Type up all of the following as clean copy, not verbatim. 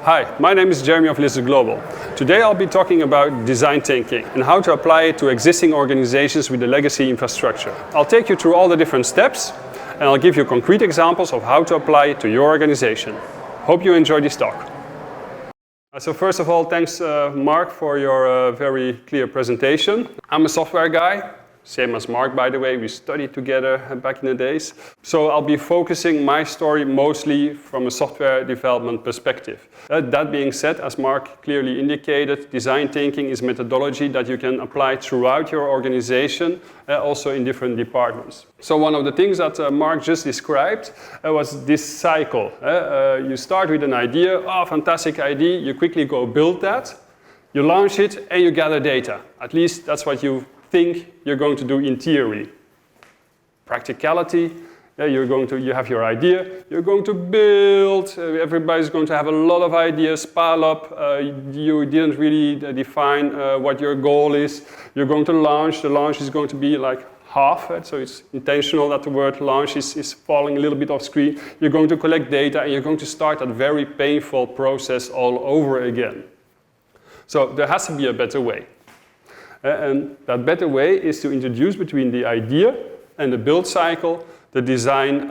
Hi, my name is Jeremy of Lizard Global. Today I'll be talking about design thinking and how to apply it to existing organizations with a legacy infrastructure. I'll take you through all the different steps and I'll give you concrete examples of how to apply it to your organization. Hope you enjoy this talk. So first of all, thanks Mark for your very clear presentation. I'm a software guy. Same as Mark, by the way, we studied together back in the days. So I'll be focusing my story mostly from a software development perspective. That being said, as Mark clearly indicated, design thinking is methodology that you can apply throughout your organization, also in different departments. So one of the things that Mark just described was this cycle. You start with an idea, oh, fantastic idea, you quickly go build that, you launch it, and you gather data. At least that's what you think you're going to do in theory. Practicality, you have your idea, you're going to build, everybody's going to have a lot of ideas pile up, you didn't really define what your goal is, you're going to launch, the launch is going to be like half, so it's intentional that the word launch is falling a little bit off screen. You're going to collect data and you're going to start that very painful process all over again. So there has to be a better way. And that better way is to introduce between the idea and the build cycle the design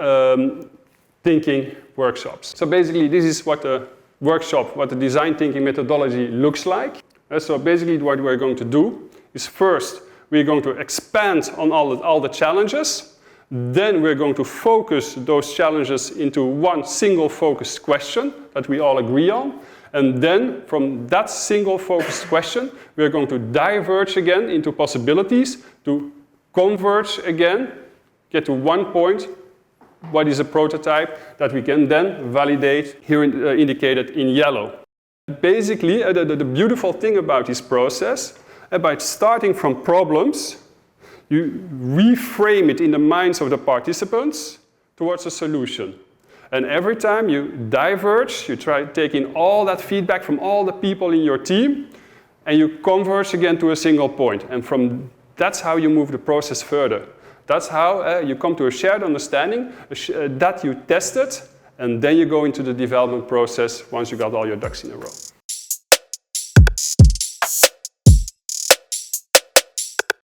thinking workshops. So basically this is what the workshop, what the design thinking methodology looks like. So basically what we're going to do is first we're going to expand on all the challenges. Then we're going to focus those challenges into one single focused question that we all agree on. And then from that single focused question, we're going to diverge again into possibilities to converge again, get to one point, what is a prototype that we can then validate, here indicated in yellow. Basically, the beautiful thing about this process, by starting from problems, you reframe it in the minds of the participants towards a solution. And every time you diverge, you try taking all that feedback from all the people in your team, and you converge again to a single point. And that's how you move the process further. That's how you come to a shared understanding that you tested, and then you go into the development process once you got all your ducks in a row.